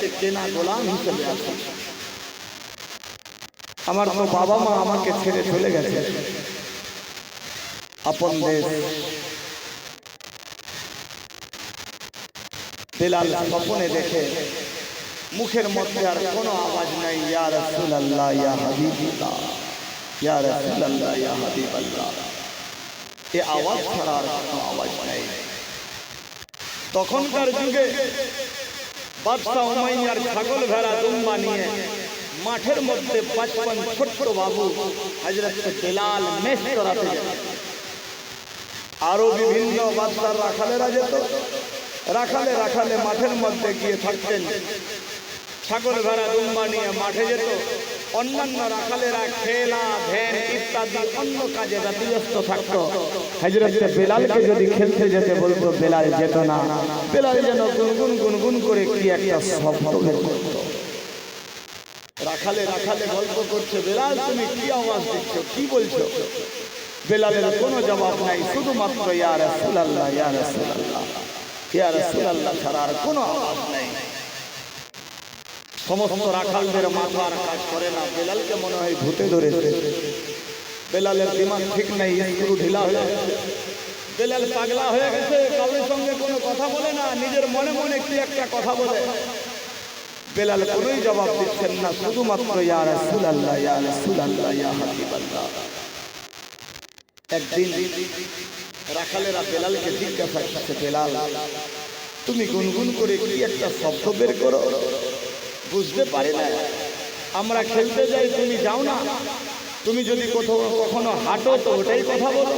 কাছে কেনা গোলাম হিসেবে আছি। আমার তো বাবা মা আমাকে ছেড়ে চলে গেছে আপন দেশ। বেলাল স্বপ্নে দেখে মুখের মধ্যে আর কোনো আওয়াজ নাই, ইয়া রাসূলুল্লাহ ইয়া হাবিবাল্লাহ, ইয়া রাসূলুল্লাহ ইয়া হাবিবাল্লাহ, এই আওয়াজ ছাড়া আর কোনো আওয়াজ নাই। তখনকার যুগে বাদশা উমাইয়ার ছাগল ভেড়া দুম্বা নিয়ে মাঠের মধ্যে 55 ছোট্ট বাবু হযরত বেলাল মেষ চড়াতে যেত। আরো বিভিন্ন বাদশার রাখালেরা যেত, রাখালে রাখালে মাঠের মধ্যে গিয়ে থাকতেন, ছাগল ভেড়া দুম্বা নিয়ে মাঠে যেত। অন্যান্য রাখালেরা খেলা ধ্যান ইত্যাদি অন্য কাজে ব্যস্ত থাকতো। হযরত বেলালকে যদি খেলতে যেতে বলতো, বেলাল যেত না। বেলাল যেন গুনগুন গুনগুন করে কি একটা শব্দ বের করতো। রাখালে রাখালে গল্প করছে, বেলাল তুমি কি আওয়াজ দিচ্ছ, কি বলছো? বেলালের কোনো জবাব নাই, শুধুমাত্র ইয়া রাসূলুল্লাহ ইয়া রাসূলুল্লাহ ইয়া রাসূলুল্লাহ ছাড়া আর কোনো আওয়াজ নাই। সমস্ত রাখালদের মাথা আর কাজ করে না, বেলালকে মনে হয় ভূতে ধরেছে। বেলালের দিমাগ ঠিক নেই, স্ক্রু ঢিলা হয়ে গেছে। বেলাল পাগলা হয়ে গেছে, কারোর সঙ্গে কোনো কথা বলে না, নিজের মনে মনে কি একটা কথা বলে। বেলাল কোনোই জবাব দিচ্ছেন না, শুধুমাত্র ইয়া রাসূলুল্লাহ ইয়া রাসূলুল্লাহ ইয়া হাবিবাল্লাহ। একদিন রাখালেরা বেলালকে জিজ্ঞাসা করছে, বেলাল তুমি গুনগুন করে কি একটা শব্দ বের করো, বুঝতে পারি না। আমরা খেলতে যাই, তুমি যাও না। তুমি যদি কখনো হাঁটো তো ওটাই কথা বলো,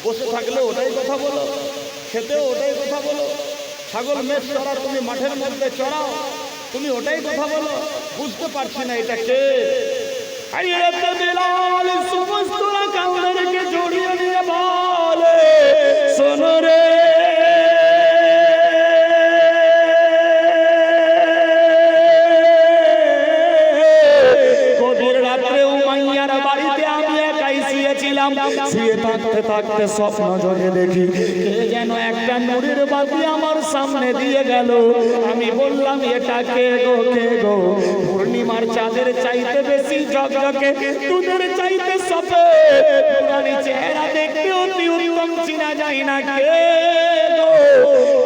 বসে থাকলে ওটাই কথা বলো, খেতেও ওটাই কথা বলো, ছাগল মেষ চড়া তুমি মাঠের মধ্যে চড়াও, তুমি ওটাই কথা বলো। বুঝতে পারছি না এটা কে? হযরত বেলাল সমস্ত রাখালদেরকে জড়িয়ে নিয়ে বলে, শোনো রে, শুয়ে থাকতে থাকতে স্বপ্ন জগে দেখি কে যেন একটা নূরের বাতি আমার সামনে দিয়ে গেল। আমি বললাম, এটা কে গো, কে গো? পূর্ণিমার চাঁদের চাইতে বেশি ঝকঝকে, দুধের চাইতে সফেদ, নুরানি চেহারা দেখতে অতি উত্তম, চিনা যায় না কে গো?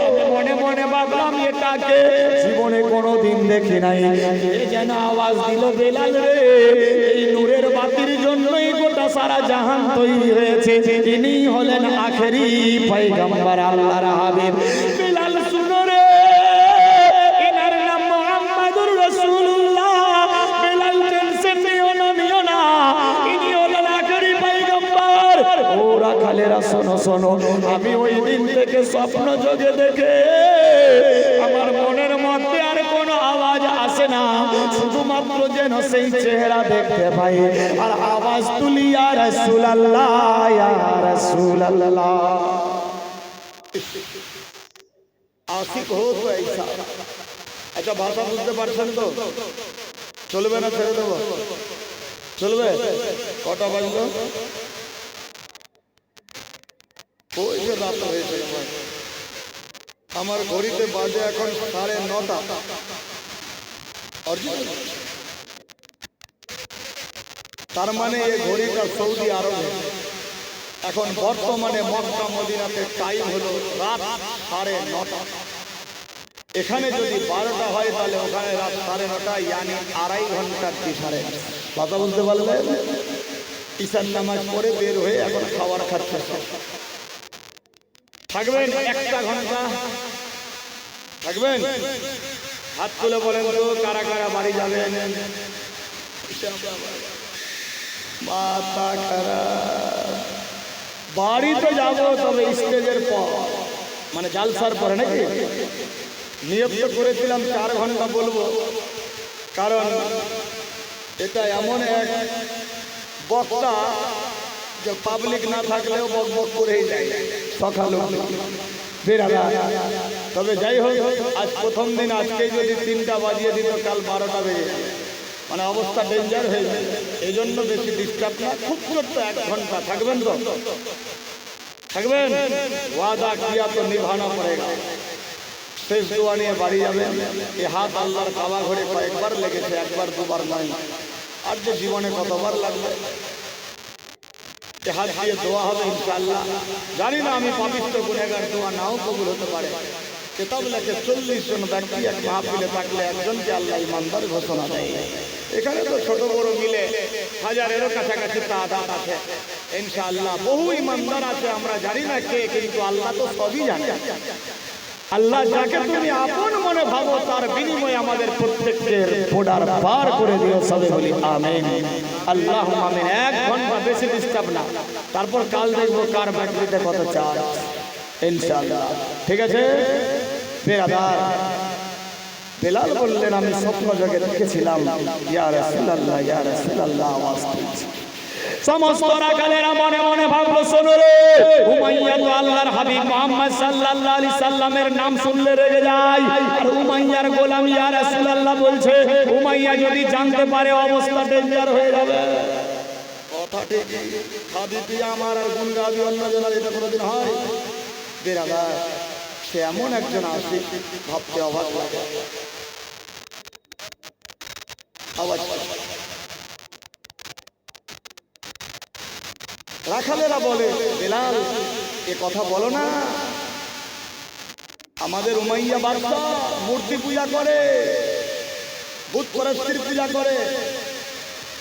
আমি মনে মনে ভাবলাম, এটা কে? জীবনে কোনোদিন দেখি নাই। কে যেন আওয়াজ দিল, বেলাল রে, এই নূরের বাতির জন্যই গোটা সারা জাহান তৈরি হয়েছে। তিনি হলেন আখেরি পয়গম্বর, আল্লাহর হাবিব। বেলাল শুনো রে, এনার নাম মুহাম্মাদুর রাসূলুল্লাহ। বেলাল টেনশন নিও না, ইনি হলেন আখেরি পয়গম্বর। ও রাখালেরা শোনো শোনো, আমি ওই দিন থেকে স্বপ্ন যোগে দেখে আমার মনের মধ্যে আর কোনো আওয়াজ আসে না, শুধুমাত্র যেন সেই চেহারা দেখতে পাই আর আওয়াজ তুলি, ইয়া রাসূলুল্লাহ ইয়া রাসূলুল্লাহ। আশিক হো তো ऐसा। আচ্ছা, ভাষা বুঝতে পারছেন তো? চলবে না ছেড়ে দেবো? চলবে? কটা বাজলো? ওই যে রাত হয়েছে, আমার ঘড়িতে বাজে এখন 9:30। তার মানে এই ঘড়িটা সৌদি আরবে। এখন বর্তমানে মক্কা মদিনাতে টাইম হলো রাত 9:30। এখানে যদি 12টা হয় তাহলে ওখানে রাত 9:30, ইয়ানি 2.5 ঘন্টার ডিফারেন্স। কথা বলতে পারলেন? ঈশার নামাজ পড়ে বের হয়ে এখন খাবার খাচ্ছে। থাকবেন 1টা ঘন্টা? থাকবেন? হাত তুলে বলেন তো কারা কারা বাড়ি যাবেন? মাথা খারাপ। বাড়ি তো যাবো, তবে স্টেজের পর, মানে জালসার পরে নাকি। নিয়ত করেছিলাম 4 ঘন্টা বলবো, কারণ এটা এমন এক বক্তা যে পাবলিক না থাকলেও বক বক করেই যায় সকালে বেরালা। তবে যাই হোক, আজ প্রথম দিন, আজকে যদি 3টা বাজিয়ে দিত, কাল 12টা বেজে যাবে, মানে অবস্থা ডেঞ্জার হয়ে যাবে। এই জন্য বেশি ডিস্টার্ব না, খুব ছোট্ট 1 ঘন্টা। থাকবেন তো? থাকবেন? ওয়াদা কিয়া তো নিভানা পড়েগা। শেষ দোয়া নিয়ে বাড়ি যাবেন। এই হাত আল্লাহর কাবা ঘরে কয়েকবার লেগেছে, একবার দুবার নয়। আর যে জীবনে কতবার লাগবে হাত দিয়ে দোয়া হবে ইনশাআল্লাহ। জানি না আমি পবিত্র গুনাহগার, দোয়া নাও কবুল হতে পারে। কিতাব লেখে 40 জন ব্যক্তি এক মাহফিলে থাকলে একজনকে আল্লাহ ইমানদার ঘোষণা দেয়। এখানে তো ছোট বড় মিলে হাজারেরও কাছাকাছি তাদাদ আছে ইনশাআল্লাহ। বহু ইমানদার আছে, আমরা জানি না কে, কিন্তু আল্লাহ তো সবই জানে। আল্লাহ যাকে তুমি আপন মনে ভাবো তার বিনিময়ে আমাদের প্রত্যেকের বর্ডার পার করে দিও। সবে বলি আমিন, আল্লাহুম্মা আমিন। 1 ঘন্টা বেশি ডিস্টার্ব না, তারপর কাল দেখবো কার ব্যাটারিতে কত চার্জ ইনশাআল্লাহ। ঠিক আছে বেরাদার, বেলাল বললেন আমি স্বপ্ন জগে দেখেছিলাম ইয়া রাসূলুল্লাহ, ইয়া রাসূলুল্লাহ আওয়াজ তুলছে। সমস্ত রাখালেরা মনে মনে ভাবলো, শোনো রে, উমাইয়া তো আল্লাহর হাবিব মুহাম্মদ সাল্লাল্লাহু আলাইহি সাল্লামের নাম শুনলে রেগে যায়। আর উমাইয়ার গোলাম ইয়া রাসূলুল্লাহ বলছে, উমাইয়া যদি জানতে পারে অবস্থা ডেঞ্জার হয়ে যাবে। কথা ঠিক, খাদিজি আমার আর গুনগাবি অন্যজনের এটা কোনোদিন হয়? বেরাদার, সে এমন একজন আশিক, ভাবতে অবাক লাগে। আওয়াজ রাখালেরা বলে, বেলাল এ কথা বলো না, আমাদের উমাইয়া বাদশা মূর্তি পূজা করে, বুত পরস্তির পূজা করে।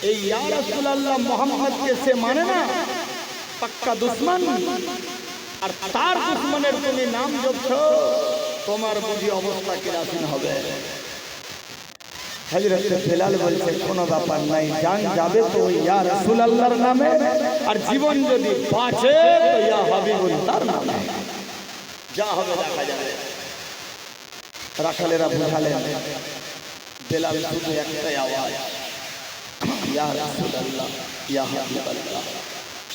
এই ইয়া রাসূলুল্লাহ মুহাম্মদকে সে মানে না, পাক্কা দুশমন। আর তার দুশমনের তুমি নাম জপছো, তোমার বুঝি অবস্থা কিরাসিন হবে। হযরত বেলাল বলছে, কোনো ব্যাপার নাই, জান যাবে তো ইয়া রাসূলুল্লাহর নামে, আর জীবন যদি বাঁচে তো ইয়া হাবিবুল্লাহর নামে। যা হবে দেখা যাবে। রাখালেরা বুঝালেন, বেলাল শুধু একটাই আওয়াজ, ইয়া রাসূলুল্লাহ, ইয়া হাবিবাল্লাহ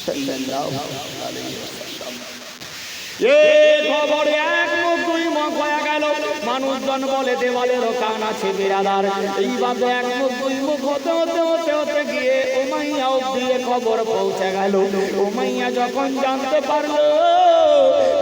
সাল্লাল্লাহু আলাইহি ওয়াসাল্লাম। এই খবর এক মুখ দুই মুখ হয়ে গেল। মানুষজন বলে দেওয়ালেরও কান আছে বিরাদার। এইভাবে এক মুখ দুই মুখ হতে হতে হতে হতে গিয়ে উমাইয়া অবধি খবর পৌঁছে গেল। উমাইয়া যখন জানতে পারলো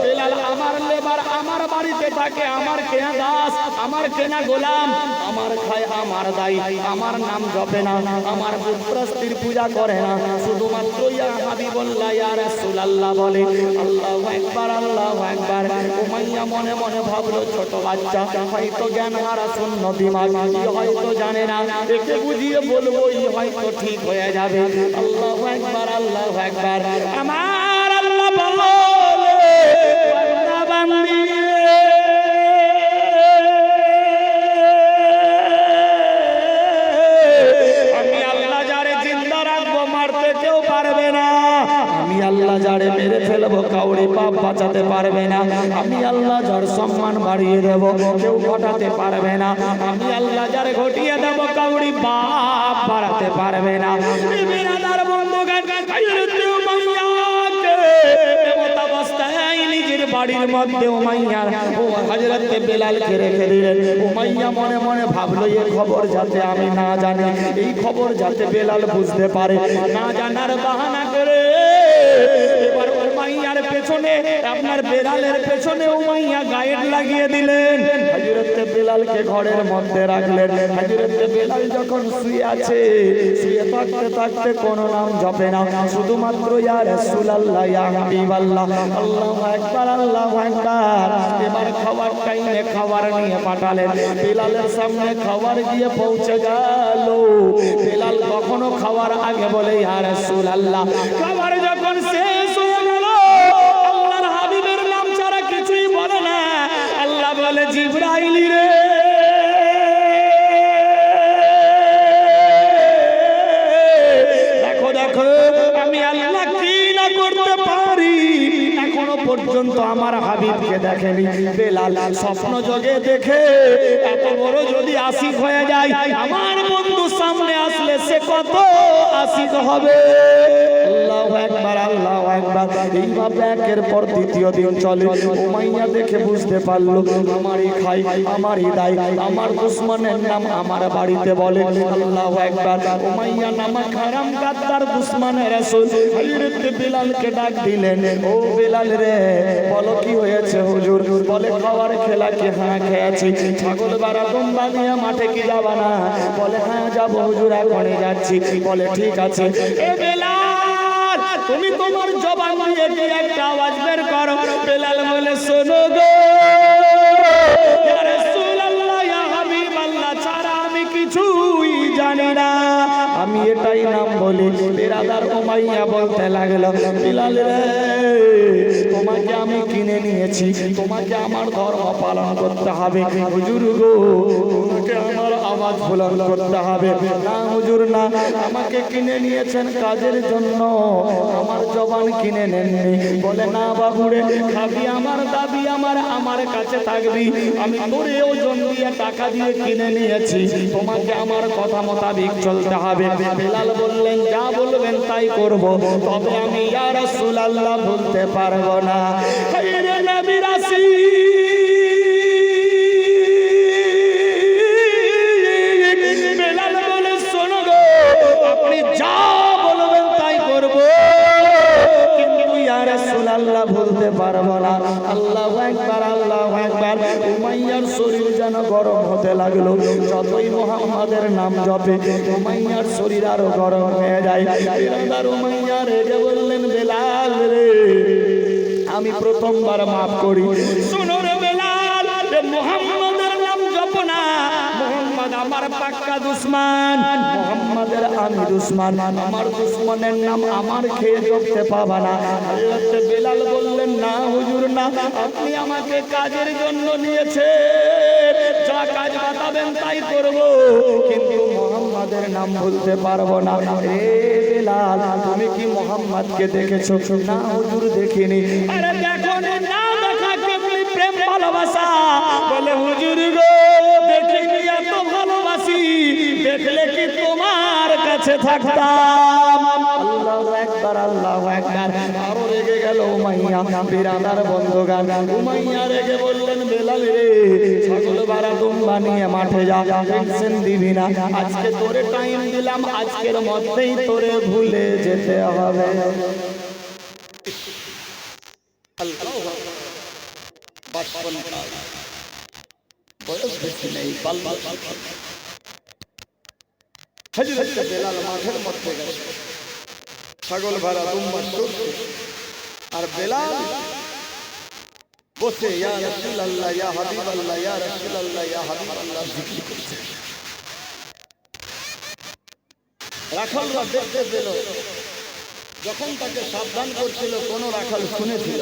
বেলাল আমার লেবার, আমার বাড়িতে থাকে, আমার কেনা দাস, আমার কেনা গোলাম, আমার খায়, আমার দায়ী, আমার নাম জপে না, আমার পুত্র স্ত্রীর পূজা করে না, শুধুমাত্র ইয়া হাবিবুল্লাহ, ইয়া রাসূলুল্লাহ বলে। আল্লাহু আকবার, আল্লাহু আকবার। উমাইয়া মনে মনে ভাবলো, ছোট বাচ্চা, হয়তো জ্ঞান হারা, শূন্য দিমাগ, হয়তো জানে না, একে বুঝিয়ে বলবো হয়তো ঠিক হয়ে যাবে। আল্লাহু আকবার, আল্লাহু আকবার। আমার আল্লাহ বলে, বান্দা বান্দি আমি আল্লাহ যারে জিন্দা রাখবো মারতে কেউ পারবে না। আমি আল্লাহ যারে মেরে ফেলবো কাউরে পাপ বাঁচাতে পারবে না। আমি আল্লাহ যার সম্মান বাড়িয়ে দেব কেউ ঘটাতে পারবে না। আমি আল্লাহ যারে ঘটিয়ে দেব কাউরি পাপ বাড়াতে পারবে না। বিরাদার বন্ধুগণ, নিজের বাড়ির মধ্যে উমাইয়া হযরত বেলালকে রেখে দিলেন। উমাইয়া মনে মনে ভাবলো, এই খবর যাতে আমি না জানি, এই খবর যাতে বেলাল বুঝতে পারে, না জানার বাহানা করে এবার উমাইয়ার পেছনে, আপনার বেলালের পেছনে উমাইয়া গাইড লাগিয়ে দিলেন। হযরত বেলালকে ঘরের মধ্যে রাখলেন। হযরত বেলাল যখন শুয়ে আছে, শুয়ে থাকতে থাকতে কোনো নাম জপে না, শুধুমাত্র ইয়া রাসূলুল্লাহ, ইয়া হাবিবাল্লাহ, আল্লাহু আকবার, আল্লাহু আকবার। এবার খাবার টাইমে খাবার নিয়ে পাঠালেন। বেলালের সামনে খাবার গিয়ে পৌঁছে গেল। বেলাল কখনো খাওয়ার আগে বলে, ইয়া রাসূলুল্লাহ। খাবার যখন শেষ হয়ে গেল, আল্লাহর হাবিবের নাম ছাড়া কিছুই বলে না। আল্লাহ বলে, জিবরাইল রে, দেখো দেখো আমি আল্লাহ কি না করতে পারি। এখনো পর্যন্ত আমার হাবিবকে দেখেনি। বেলাল স্বপ্ন জগে দেখে এত বড় যদি আশিক হয়ে যায়, আমার বন্ধু সামনে আসলে সে কত আশিক হবে। আল্লাহু আকবার, আল্লাহু আকবার। এইভাবে একের পর দ্বিতীয় দিন চলে। উমাইয়া দেখে বুঝতে পারলো আমারই খাই, আমারই দায়, আমার দুশমনের নাম আমার বাড়িতে বলে। আল্লাহু আকবার। উমাইয়া নামক হারাম গাদ্দার দুশমনের রাসূল হযরত বিলালকে ডাক দিলেন, ও বিলাল রে, বলো কি হয়েছে হুজুর? বলে খাওয়ার খেলা কি? হ্যাঁ খেয়েছি। ছাগল বাড়া দুম্বা নিয়ে মাঠে কি যাবা না? বলে হ্যাঁ যাবো হুজুর, এখনই যাচ্ছি। বলে ঠিক আছে। এ বেলাল, তুমি তোমার জবান দিয়ে কি একটা আওয়াজ বের করো। বেলাল বলে শোনো গো ইয়া রাসূলুল্লাহ, ইয়া হাবিবাল্লাহ, ছাড়া আমি কিছুই জানি না। আমি এটাই নাম বলি। বিরাদার উমাইয়া বলতে লাগলো, বিলাল রে, তোমাকে আমি কিনে নিয়েছি, তোমাকে আমার ধর্ম পালন করতে হবে। হুজুর গো, তোমাকে আমার আওয়াজ বুলন্দ করতে হবে। না হুজুর না, আমাকে কিনে নিয়েছেন কাজের জন্য, আমার জবান কিনে নেননি। বলে না বাবুরে, খাবি আমার দাবি আমার কাছে থাকবি। আমি তোরে ওজন দিয়ে টাকা দিয়ে কিনে নিয়েছি, তোমাকে আমার কথা মোতাবিক চলতে হবে। বিলাল বললেন, যা বলবেন তাই করব, তবে আমি ইয়া রাসূলুল্লাহ বলতে পারবো না। খায়রে নবী রাসি বেলাল বলে, শোনো গো, আপনি যা বলবেন তাই করব, কিন্তু ইয়া রাসূলুল্লাহ বলতে পারবো না। আল্লাহু আকবার, আল্লাহু আকবার। উমাইয়ার শরীর যেন গরম হতে লাগলো। যতই মুহাম্মাদের নাম জপে উমাইয়ার শরীর আরো গরম হয়ে যায়। বিরাদার উমাইয়া রেগে বললেন, বেলাল রে, আমি প্রথমবার মাফ করি। শোনো রে বেলাল, মুহাম্মাদের নাম জপ না। মুহাম্মদ আমার পাক্কা দুশমন, মুহাম্মাদের আমি দুশমন। আমার দুশমনের নাম আমার খেয়ে জপতে পাবা না। হযরত বেলাল বললেন, না হুজুর না, আপনি আমাকে কাজের জন্য নিয়েছেন, যা কাজ বাতাবেন তাই করব, কিন্তু মুহাম্মাদের নাম বলতে পারবো না। রে বেলাল, তুমি কি মুহাম্মাদকে দেখেছো? না হুজুর দেখিনি। আরে দেখো না, দেখা কেবলি প্রেম ভালোবাসা। বলে হুজুর গো, দেখিনি এত ভালোবাসি, দেখলে কি তোমার কাছে থাকতাম। আল্লাহু আকবার, আল্লাহু আকবার। আরো রেগে গেল উমাইয়া। বিরাদার বন্ধুগান, উমাইয়া রেগে বললেন, বেলাল রে, ছাগল বাড়া দুম্বা নিয়ে মাঠে যা, টেনশন দিবি না। আজকে তোরে টাইম দিলাম, আজকের মধ্যেই তোরে ভুলে যেতে হবে। আল্লাহু আকবার। 55 সাল বয়স বেশি নেই, পাল্লা। হযরত বেলাল মাঠের মধ্যে গেছে, ছাগল ভরা দুম্বা চড়ছে, আর বেলাল বসে ইয়া রাসূলুল্লাহ, ইয়া হাবিবাল্লাহ, ইয়া রাসূলুল্লাহ, ইয়া হাবিবাল্লাহ জিকির করছে। রাখালরা দেখতে পেল, যখন তাকে সাবধান করছিল কোন রাখাল শুনেছিল।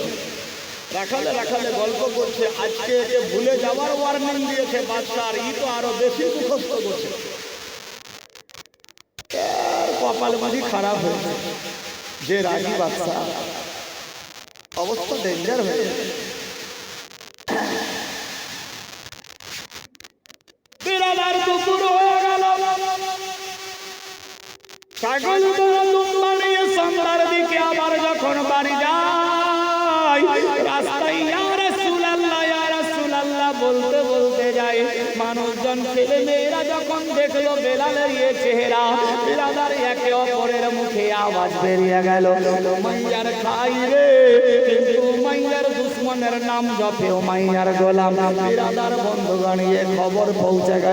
রাখালে গল্প করছে, আজকে একে ভুলে যাওয়ার ওয়ার্নিং দিয়েছে বাদশা, আর ই তো আরো বেশি মুখস্থ করছে। কপাল মাঝি খারাপ হয়েছে, যে রাগী বাদশা, অবস্থা ডেঞ্জার হয়েছে। বিরাদার দুপুর হয়ে গেল, ছাগল দুম্বা নিয়ে সন্ধ্যার দিকে আবার যখন বাড়ি যায়, রাস্তায় ইয়া রাসূলুল্লাহ, ইয়া রাসূলুল্লাহ বলতে বলতে যায়। মানুষজন, ছেলে মেয়েরা যখন দেখলো বেলালের এই চেহারা, বিরাদার একে অপরের মুখে আওয়াজ বেরিয়ে গেল, উমাইয়ার খাই রে, কিন্তু উমাইয়ার দুশমনের নাম জপে উমাইয়ার গোলাম। বিরাদার বন্ধুগণ, এই খবর পৌঁছে গেল